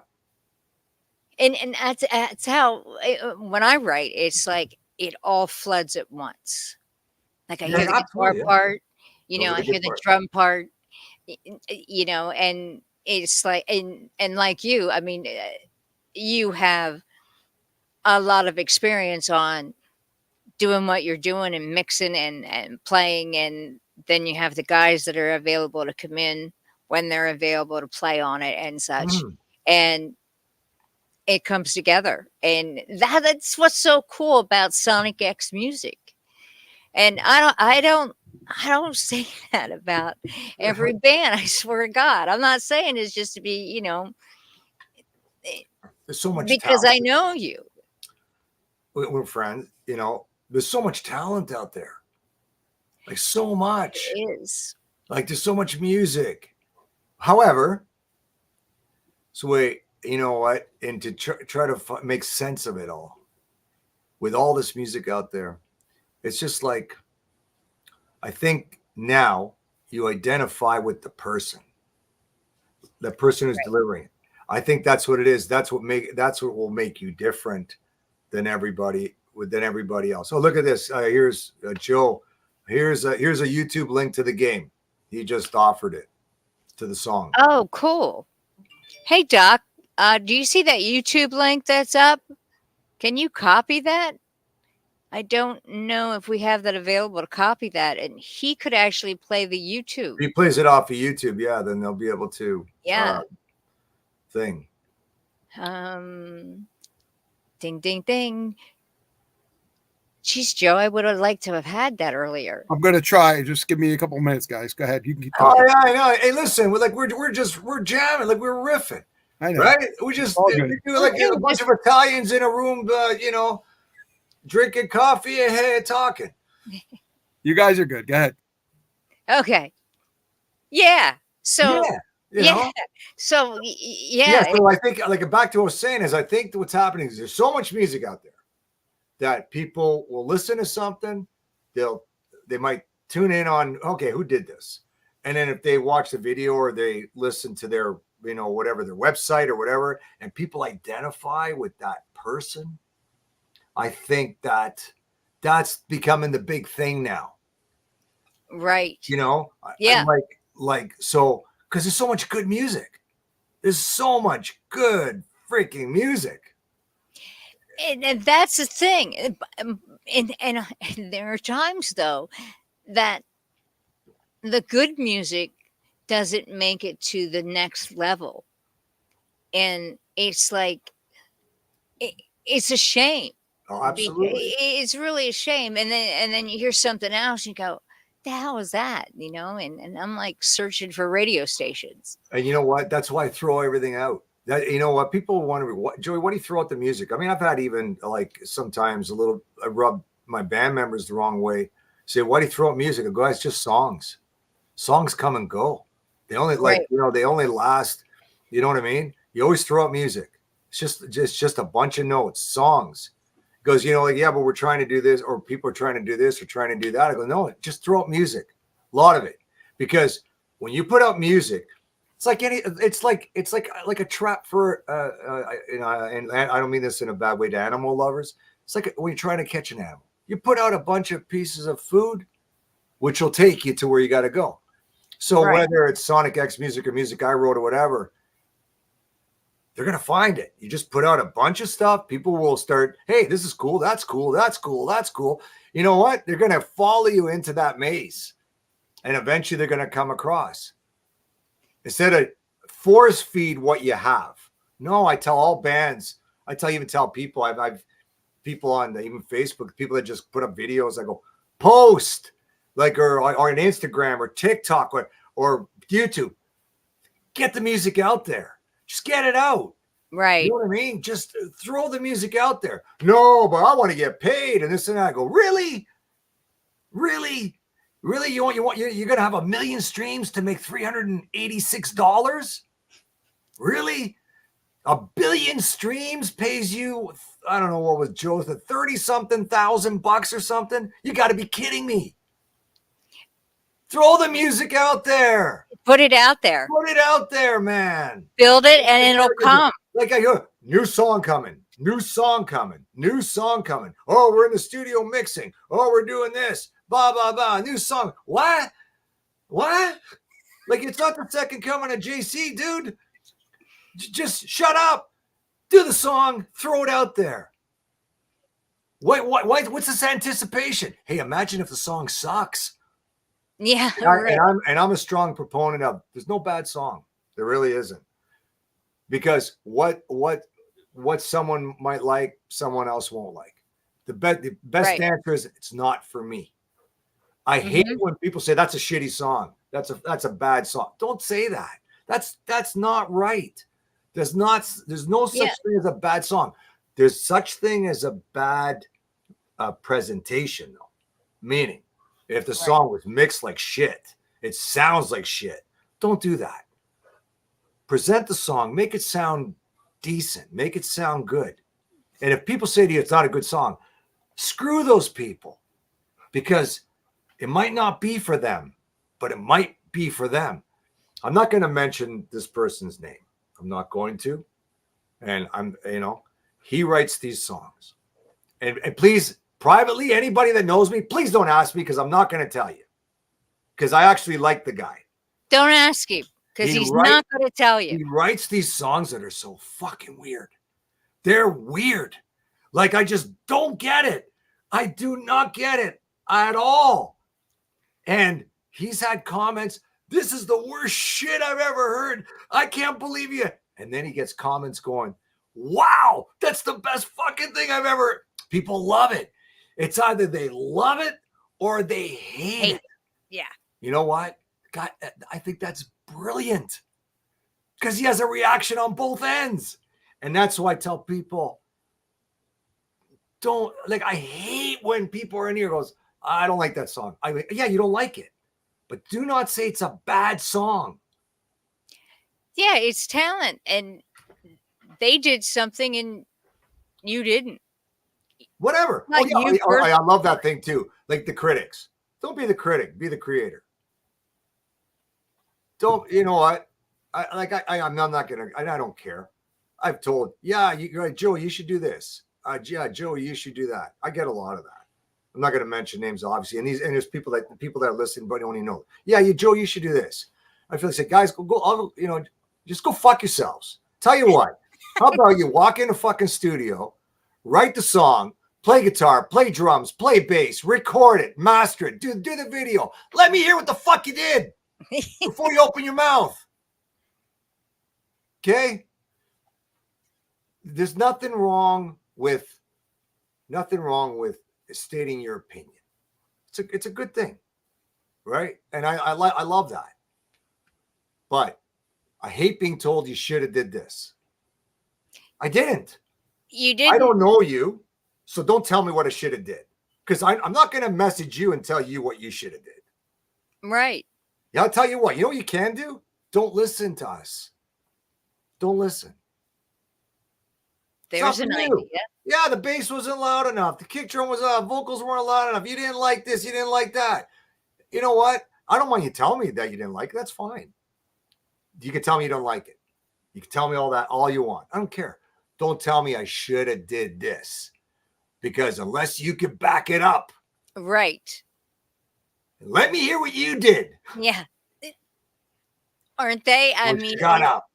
And that's how when I write, it's like it all floods at once. Like I hear the guitar part, I hear the drum part, and it's like, and like you, I mean, you have a lot of experience on doing what you're doing and mixing and playing. And then you have the guys that are available to come in when they're available to play on it and such. And it comes together. And that's what's so cool about Sonic X music. And I don't say that about every band. I swear to God, I'm not saying it's just to be, there's so much because talent. I know you. We're friends, there's so much talent out there. Like so much. It is. Like there's so much music. However, so wait, you know what? And to try to make sense of it all, with all this music out there, it's just like, I think now you identify with the person who's delivering it. I think that's what it is. That's what will make you different than everybody else. Oh, look at this. Here's Joe. Here's a YouTube link to the game. He just offered it to the song. Oh, cool. Hey, Doc, do you see that YouTube link that's up? Can you copy that? I don't know if we have that available to copy that, and he could actually play the YouTube. He plays it off of YouTube, yeah. Then they'll be able to Yeah. thing. Ding, ding, ding. Geez, Joe, I would have liked to have had that earlier. I'm gonna try. Just give me a couple minutes, guys. Go ahead. You can keep Oh talking. yeah, I know. Hey, listen, we're jamming, like we're riffing, I know. right? We do like a bunch of Italians in a room, drinking coffee and hey, talking. You guys are good. Go ahead. Okay. Yeah. So yeah. So So I think, like, back to what I was saying, is I think what's happening is there's so much music out there that people will listen to something, they might tune in on, okay, who did this? And then if they watch the video or they listen to their, whatever, their website or whatever, and people identify with that person, I think that's becoming the big thing now. Right. Yeah. So, because there's so much good music. There's so much good freaking music. And that's the thing. And there are times, though, that the good music doesn't make it to the next level. And it's like, it's a shame. Oh, absolutely. It's really a shame. And then you hear something else, and you go, the hell is that? And I'm like searching for radio stations. And you know what? That's why I throw everything out. That, you know what? People wonder, Joey, why do you throw out the music? I mean, I've had even like sometimes I rub my band members the wrong way. Say, why do you throw out music? I go, it's just songs. Songs come and go. They only they only last. You know what I mean? You always throw out music. It's just a bunch of notes, songs. It goes, yeah, but we're trying to do this, or people are trying to do this, or trying to do that. I go, no, just throw out music. A lot of it, because when you put out music, it's like a trap for and I don't mean this in a bad way to animal lovers. It's like when you're trying to catch an animal. You put out a bunch of pieces of food, which will take you to where you got to go. So whether it's Sonic X music or music I wrote or whatever, they're gonna find it. You just put out a bunch of stuff. People will start, hey, this is cool. That's cool. That's cool. That's cool. You know what? They're gonna follow you into that maze, and eventually they're gonna come across. Instead of force feed what you have. No, I tell all bands. Even tell people. I've people on even Facebook, people that just put up videos. I go, post, like, or on Instagram or TikTok or YouTube. Get the music out there. Just get it out. Right. You know what I mean? Just throw the music out there. No, but I want to get paid and this and that. I go, really? Really? Really? You're going to have 1 million streams to make $386? Really? 1 billion streams pays you, I don't know what was Joe, 30-something thousand bucks or something? You got to be kidding me. Throw the music out there. Put it out there. Put it out there, man. Build it and it'll come. Like I go, new song coming. New song coming. New song coming. Oh, we're in the studio mixing. Oh, we're doing this. Blah, blah, blah. New song. What? What? Like, it's not the second coming of JC, dude. Just shut up. Do the song. Throw it out there. What's this anticipation? Hey, imagine if the song sucks. Yeah. And I'm a strong proponent of, there's no bad song. There really isn't. Because what someone might like, someone else won't like. The best answer is, it's not for me. I hate when people say that's a shitty song. That's a bad song. Don't say that. That's not right. There's no such thing as a bad song. There's such thing as a bad presentation, though. Meaning, if the song was mixed like shit, it sounds like shit. Don't do that. Present the song, make it sound decent, make it sound good. And if people say to you it's not a good song, screw those people, because it might not be for them, but it might be for them. I'm not going to mention this person's name. I'm not going to. And he writes these songs. And please, privately, anybody that knows me, please don't ask me, because I'm not going to tell you. Because I actually like the guy. Don't ask him, because he's not going to tell you. He writes these songs that are so fucking weird. They're weird. Like, I just don't get it. I do not get it at all. And he's had comments. This is the worst shit I've ever heard. I can't believe you. And then he gets comments going, wow, that's the best fucking thing I've ever. People love it. It's either they love it or they hate it. Yeah. You know what? God, I think that's brilliant because he has a reaction on both ends. And that's why I tell people, don't, like, I hate when people are in here goes, I don't like that song. I mean, yeah, you don't like it, but do not say it's a bad song. Yeah, it's talent, and they did something and you didn't. Whatever. Not Oh, yeah, you I love that thing too. Like the critics. Don't be the critic, be the creator. Don't, you know what? I'm not gonna, I don't care. I've told, yeah, Joe, you should do this. Yeah, Joey, you should do that. I get a lot of that. I'm not going to mention names, obviously. And there's people that listen, but don't even know. Yeah, Joe, you should do this. I feel like, guys, go, just go fuck yourselves. Tell you what, how about you walk in a fucking studio, write the song, play guitar, play drums, play bass, record it, master it, do the video. Let me hear what the fuck you did before you open your mouth. Okay? There's nothing wrong with stating your opinion. It's a good thing, right? And I love that. But I hate being told you should have did this. I didn't. You didn't. I don't know you, so don't tell me what I should have did, because I'm not going to message you and tell you what you should have did. Right. Yeah, I'll tell you what. You know what you can do? Don't listen to us. Don't listen. There's an idea. Yeah, the bass wasn't loud enough. The kick drum was vocals weren't loud enough. You didn't like this. You didn't like that. You know what? I don't mind you telling me that you didn't like it. That's fine. You can tell me you don't like it. You can tell me all that all you want. I don't care. Don't tell me I should have did this, because unless you can back it up, right? Let me hear what you did. Yeah, aren't they? I mean, shut up.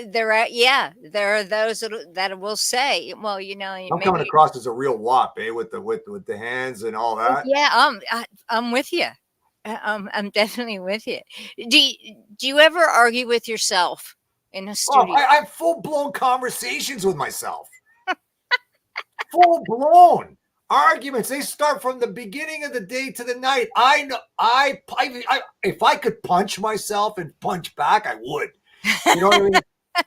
There are those that will say, well, I'm coming across as a real wop, with the hands and all that. Yeah, I'm with you. I'm definitely with you. Do you ever argue with yourself in a studio? I have full-blown conversations with myself. Full-blown arguments. They start from the beginning of the day to the night. I know. If I could punch myself and punch back, I would. You know what I mean?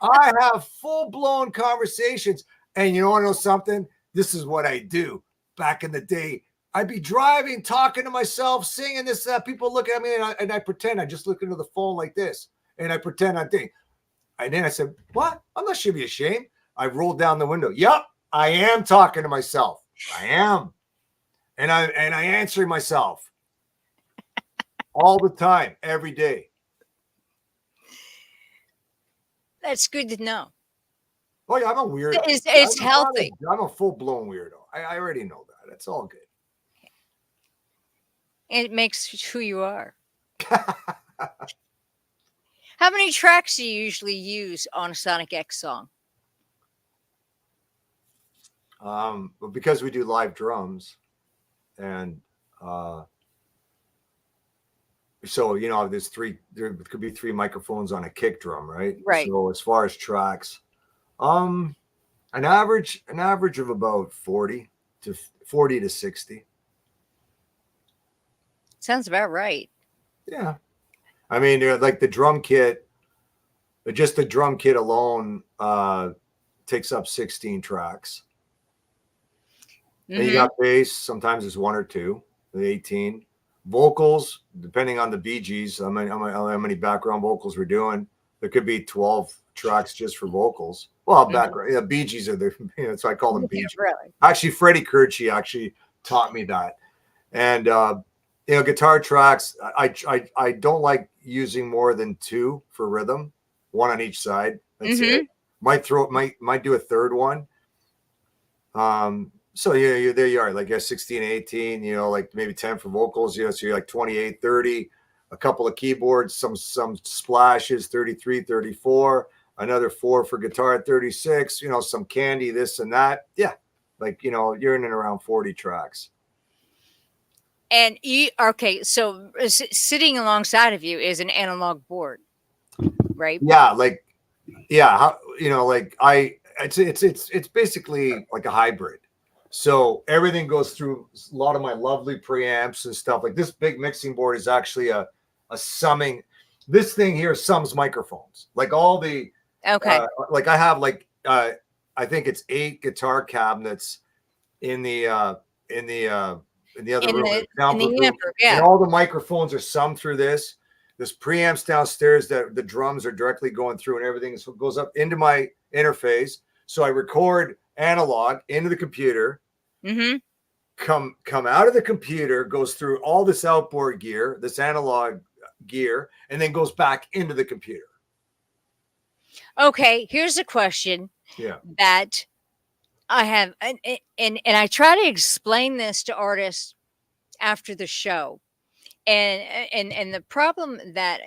I have full-blown conversations. And you want to know something? This is what I do. Back in the day, I'd be driving, talking to myself, singing this. People look at me, and I pretend I just look into the phone like this. And I pretend I think. And then I said, what? I'm not should be ashamed. I rolled down the window. Yep, I am talking to myself. I am. And I answer myself all the time, every day. That's good to know. Oh, yeah, I'm a weirdo. It's healthy. I'm a full-blown weirdo. I already know that. That's all good. It makes who you are. How many tracks do you usually use on a Sonic X song? Because we do live drums, and so there could be 3 microphones on a kick drum, right? Right. So as far as tracks, an average of about 40 to 60. Sounds about right. Yeah. I mean, like the drum kit, just the drum kit alone takes up 16 tracks. Mm-hmm. And you got bass, sometimes it's 1 or 2, the 18. Vocals, depending on the Bee Gees, how many background vocals we're doing. There could be 12 tracks just for vocals. Well, background, yeah, Bee Gees are there, so I call them Bee Gees. Really? Actually, Freddie Curci actually taught me that. And guitar tracks, I don't like using more than 2 for rhythm, 1 on each side. That's it. Might do a third one. So yeah, there you are, like 16, 18, like maybe 10 for vocals, so you're like 28, 30, a couple of keyboards, some splashes, 33, 34, another 4 for guitar at 36, some candy, this and that. Yeah, Like, you're in and around 40 tracks. And okay, so sitting alongside of you is an analog board, right? Yeah, it's basically like a hybrid. So everything goes through a lot of my lovely preamps and stuff. Like this big mixing board is actually a summing. This thing here sums microphones. Like all the like I have I think it's 8 guitar cabinets in the other room. And all the microphones are summed through this. There's preamps downstairs that the drums are directly going through, and everything goes up into my interface. So I record analog into the computer. Mm-hmm. Come out of the computer, goes through all this outboard gear, this analog gear, and then goes back into the computer. Okay, here's a question. Yeah. That I have, and I try to explain this to artists after the show, and the problem that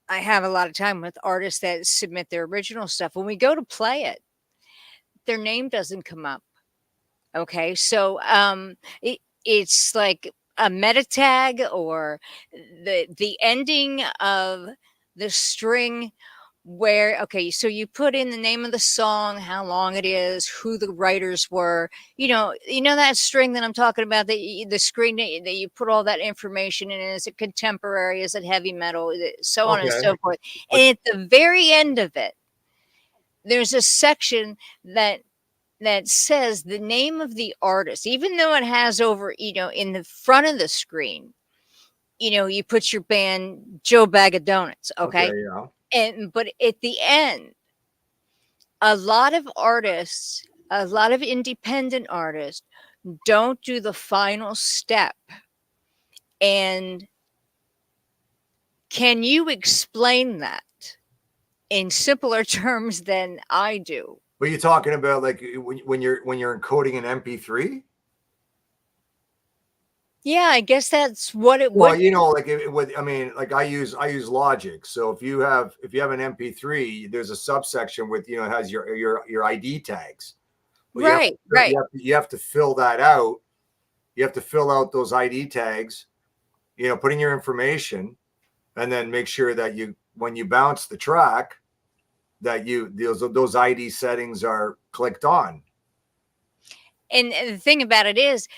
I have a lot of time with artists that submit their original stuff, when we go to play it, their name doesn't come up. Okay, so it's like a meta tag or the ending of the string where, okay, so you put in the name of the song, how long it is, who the writers were, you know that string that I'm talking about, the screen that you put all that information in. Is it contemporary? Is it heavy metal? So on and so forth. And at the very end of it, there's a section that says the name of the artist, even though it has over, in the front of the screen, you put your band Joe Bag of Donuts. Okay. Yeah. But at the end, a lot of artists, a lot of independent artists don't do the final step. And can you explain that in simpler terms than I do? What are you talking about? Like when you're encoding an MP3? Yeah, I guess that's what it was. Well, I use Logic. So if you have an MP3, there's a subsection with, it has your ID tags. Well, right. You have to fill that out. You have to fill out those ID tags, put in your information, and then make sure that when you bounce the track, that those ID settings are clicked on. And the thing about it is,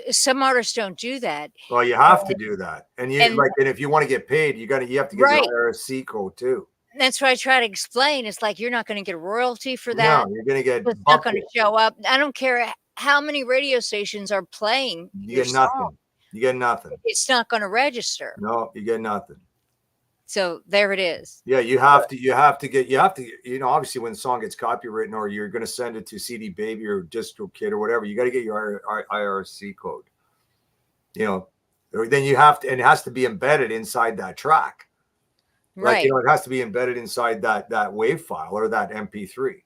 some artists don't do that. Well, you have to do that, and if you want to get paid, you have to get your IRC code too. That's what I try to explain. It's like you're not going to get a royalty for that. No, you're going to get. It's not going to show up. I don't care how many radio stations are playing. You get nothing. Song. You get nothing. It's not going to register. No, you get nothing. So there it is. Yeah, you have to obviously when the song gets copywritten or you're going to send it to CD Baby or DistroKid or whatever, you got to get your IRC code. Then you have to, and it has to be embedded inside that track. Right. It has to be embedded inside that WAV file or that MP3.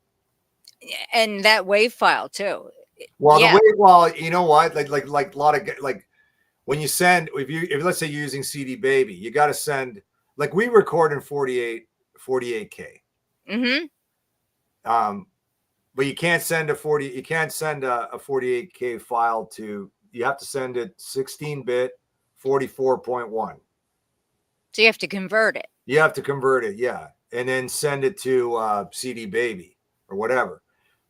And that WAV file too. Well, you know what? Like a lot of when you send, if let's say you're using CD Baby, you got to send. Like we record in 48K. Mm-hmm. But you can't send a 48K file to, you have to send it 16-bit 44.1. So you have to convert it. You have to convert it, yeah. And then send it to CD Baby or whatever.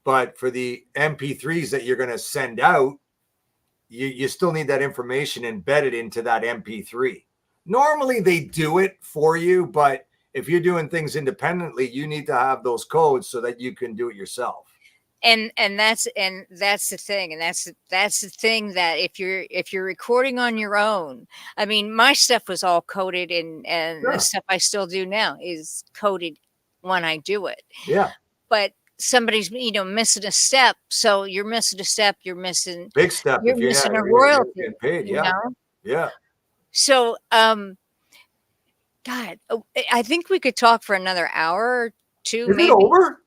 But for the MP3s that you're going to send out, you still need that information embedded into that MP3. Normally they do it for you, but if you're doing things independently, you need to have those codes so that you can do it yourself. And that's the thing, and that's the thing that if you're recording on your own, I mean, my stuff was all coded, and the stuff I still do now is coded when I do it. Yeah. But somebody's missing a step, so you're missing a step. You're missing big step. You're missing a royalty. You're paid, yeah. Yeah. So, God, I think we could talk for another hour or two. Is it over?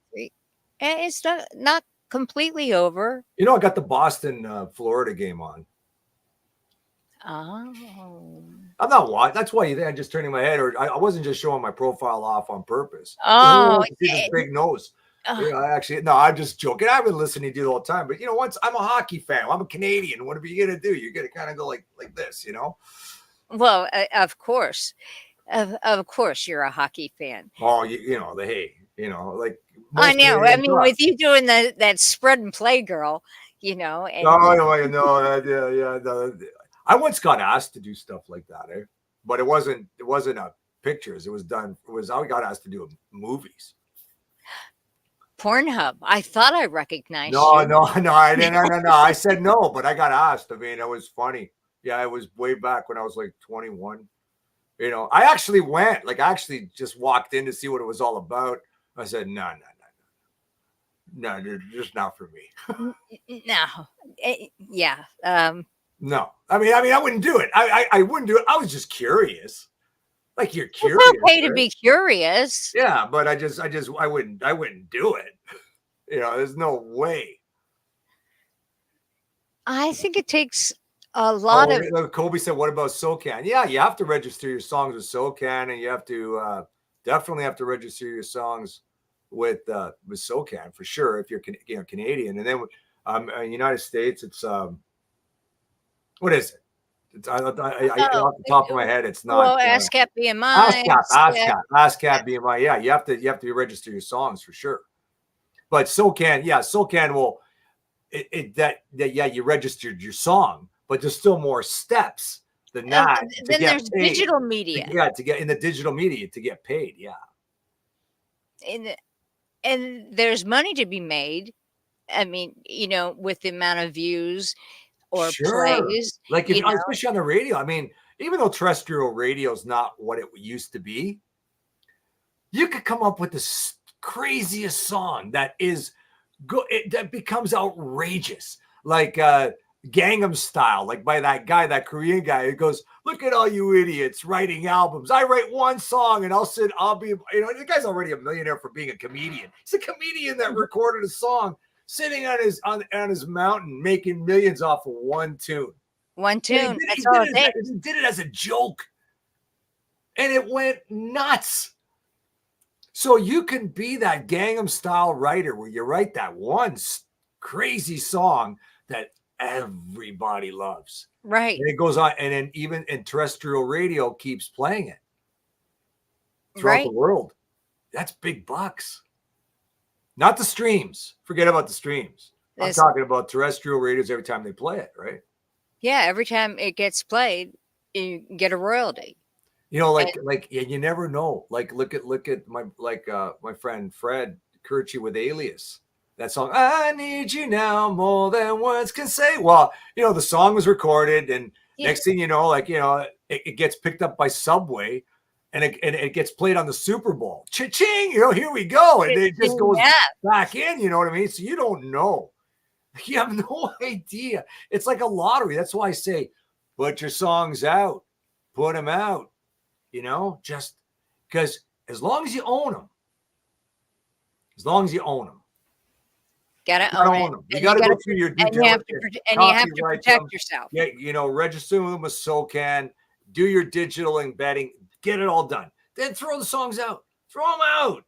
It's not completely over. I got the Boston, Florida game on. Oh. I'm not watching. That's why you think I'm just turning my head, or I wasn't just showing my profile off on purpose. Oh, see this big nose. No, I'm just joking. I've been listening to you the whole time, but once I'm a hockey fan, I'm a Canadian. What are you gonna do? You're gonna kind of go like this, Well, of course, of course, you're a hockey fan. Oh, like I know. I mean, with you doing that spread and play, girl, And, no, yeah. I once got asked to do stuff like that, but it wasn't pictures. I got asked to do movies. Pornhub. I thought I recognized you. No, I didn't. No. I said no, but I got asked. I mean, it was funny. Yeah, it was way back when I was like 21. I actually went. Like, I actually just walked in to see what it was all about. I said, no, just not for me. No. Yeah. No. I mean, I wouldn't do it. I wouldn't do it. I was just curious. Like, you're curious. It's okay to be curious. Yeah, but I wouldn't do it. There's no way. I think it takes a lot of. Kobe said, "What about SOCAN?" Yeah, you have to register your songs with SOCAN, and you have to definitely have to register your songs with SOCAN for sure if you're Canadian. And then United States, it's what is it? It's, off the top of my head, it's not. Well, ASCAP BMI. ASCAP BMI. Yeah, you have to register your songs for sure. But SOCAN will. You registered your song, but there's still more steps than that. Then there's digital media. To get in the digital media to get paid. Yeah. And there's money to be made. I mean, with the amount of views or plays. Like, especially on the radio. I mean, even though terrestrial radio is not what it used to be, you could come up with the craziest song that is good, that becomes outrageous, like Gangnam Style, like by that Korean guy who goes, "Look at all you idiots writing albums. I write one song and I'll be, the guy's already a millionaire for being a comedian. He's a comedian that recorded a song sitting on his mountain, making millions off of one tune. That's all it takes. He did it as a joke, and it went nuts. So you can be that Gangnam Style writer where you write that one crazy song that everybody loves. Right. And it goes on, and then even in terrestrial radio keeps playing it throughout the world. That's big bucks. Not the streams. Forget about the streams. I'm talking about terrestrial radios every time they play it, right? Yeah, every time it gets played, you get a royalty. You never know. Like, look at my friend Fred Kirchy with Alias. That song, "I Need You Now More Than Words Can Say." Well, the song was recorded, and next thing you know, it gets picked up by Subway, and it gets played on the Super Bowl. Cha-ching! Here we go, and it just goes back in. You know what I mean? So you don't know. You have no idea. It's like a lottery. That's why I say, put your songs out, put them out. Just because as long as you own them, gotta own them. You gotta go through your due diligence. And you have to protect yourself. Yeah, register them with SOCAN, do your digital embedding, get it all done. Then throw the songs out. Throw them out.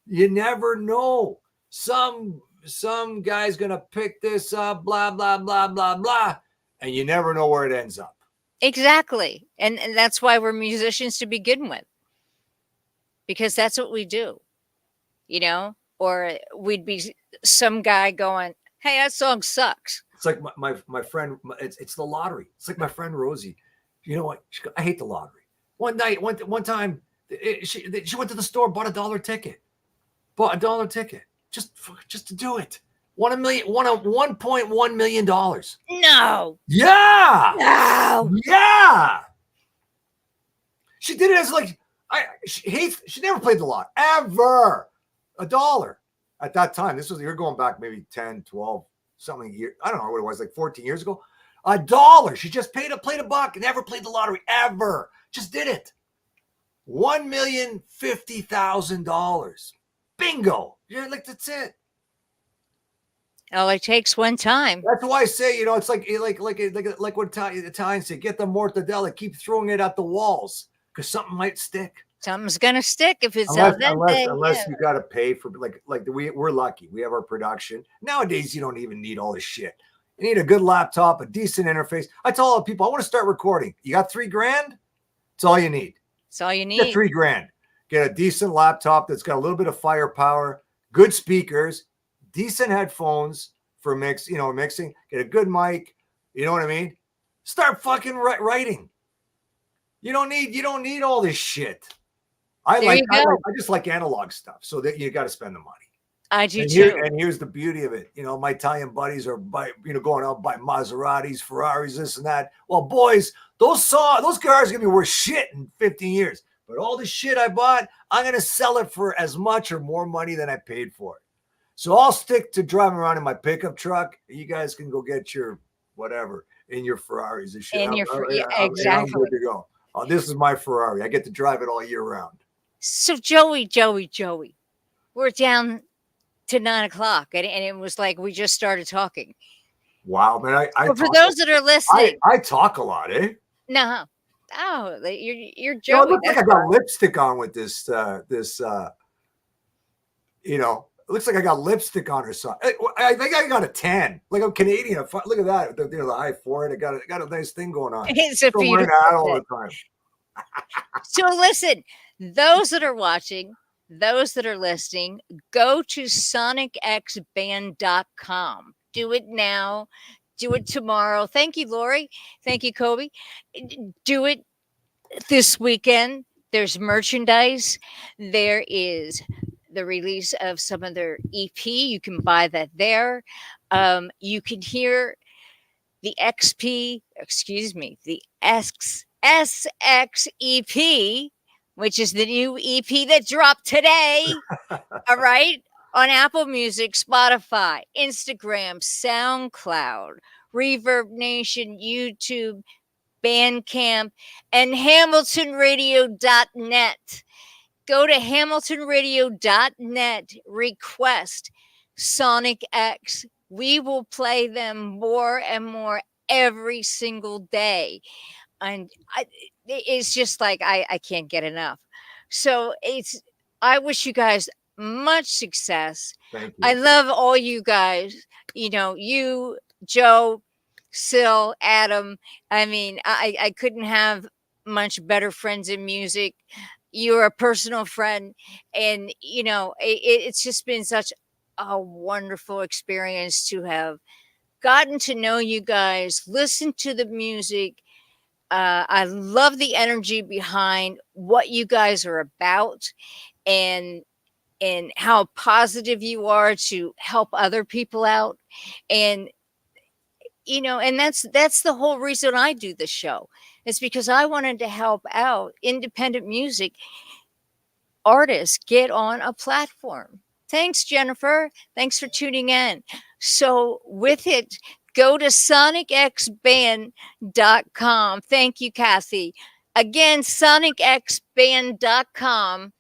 You never know. Some guy's gonna pick this up, blah, blah, blah, blah, blah. And you never know where it ends up. Exactly. And that's why we're musicians to begin with. Because that's what we do. Or we'd be some guy going, "Hey, that song sucks." It's like my friend, it's the lottery. It's like my friend Rosie. You know what? I hate the lottery. One time, she went to the store, bought a $1 ticket. Bought a $1 ticket just to do it. Won $1.1 million. No. Yeah. No. Yeah. She did it as she never played the lot ever. $1 at that time. You're going back maybe 10, 12, something year. I don't know what it was, like 14 years ago. $1. She just played $1, never played the lottery ever. Just did it. $1,050,000. Bingo. Yeah, that's it. All it takes one time. That's why I say, it's like what Italians say, get the mortadella, keep throwing it at the walls because something might stick. Something's gonna stick if it's unless al dente. unless you got to pay for like we're lucky. We have our production nowadays. You don't even need all this shit. You need a good laptop, a decent interface. I tell all the people I want to start recording. You got $3 grand? That's all you need. That's all you Get need. $3 grand. Get a decent laptop that's got a little bit of firepower, good speakers, decent headphones for mixing. Get a good mic. You know what I mean? Start fucking writing. You don't need all this shit. I just like analog stuff, so that you got to spend the money. I do too. And here's the beauty of it. My Italian buddies are going out by Maseratis, Ferraris, this and that. Well, boys, those cars are gonna be worth shit in 15 years. But all the shit I bought, I'm gonna sell it for as much or more money than I paid for it. So I'll stick to driving around in my pickup truck. You guys can go get your whatever in your Ferraris and shit. Exactly. I'm good to go. Oh, this is my Ferrari. I get to drive it all year round. So Joey, we're down to 9:00, and it was like we just started talking. Wow, man! For those that are listening, I talk a lot, eh? No, you're Joey. No, it looks like I got lipstick on with this. It looks like I got lipstick on or something. I think I got a tan, like I'm Canadian. Look at that, the high forehead. I got a nice thing going on. It's a beautiful that all the time. So listen, those that are watching, those that are listening, go to sonicxband.com. Do it now. Do it tomorrow. Thank you, Lori. Thank you, Kobe. Do it this weekend. There's merchandise. There is the release of some of their EP. You can buy that there. You can hear the the SX EP, which is the new EP that dropped today. All right. On Apple Music, Spotify, Instagram, SoundCloud, Reverb Nation, YouTube, Bandcamp, and HamiltonRadio.net. Go to HamiltonRadio.net, request Sonic X. We will play them more and more every single day. And it's just like I can't get enough. So I wish you guys much success. Thank you. I love all you guys. You, Joe, Sil, Adam. I mean, I couldn't have much better friends in music. You're a personal friend, and it's just been such a wonderful experience to have gotten to know you guys, listen to the music. I love the energy behind what you guys are about, and how positive you are to help other people out. And and that's the whole reason I do the show. It's because I wanted to help out independent music artists get on a platform. Thanks, Jennifer. Thanks for tuning in. So with it, go to sonicxband.com. Thank you, Kathy. Again, sonicxband.com.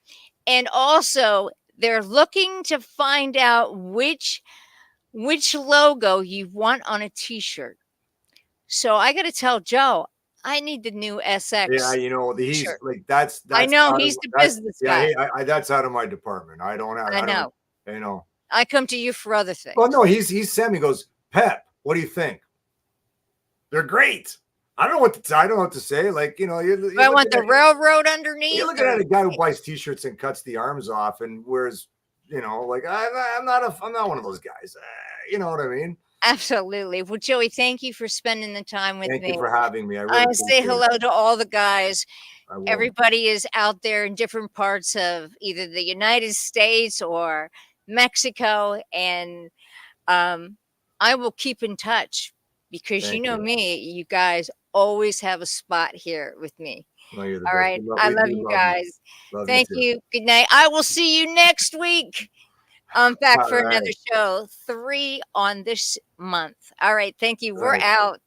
And also, they're looking to find out which logo you want on a t-shirt. So I got to tell Joe, I need the new SX. Yeah, he's shirt. Like that's I know he's the business guy. Yeah, that's out of my department. I don't have. I know. I come to you for other things. Well, no, he sent me. Goes, Pep, what do you think? They're great. I don't know what to say. Like, I want the railroad underneath. You're looking at a guy who buys t-shirts and cuts the arms off and wears, like I'm not one of those guys. You know what I mean? Absolutely. Well, Joey, thank you for spending the time with me. Thank you for having me. I say hello to all the guys. Everybody is out there in different parts of either the United States or Mexico, and I will keep in touch because me, you guys always have a spot here with me. No, all right. I love you guys. Thank you. Good night. I will see you next week. I'm back for another show, 3 on this month. All right. Thank you. We're out.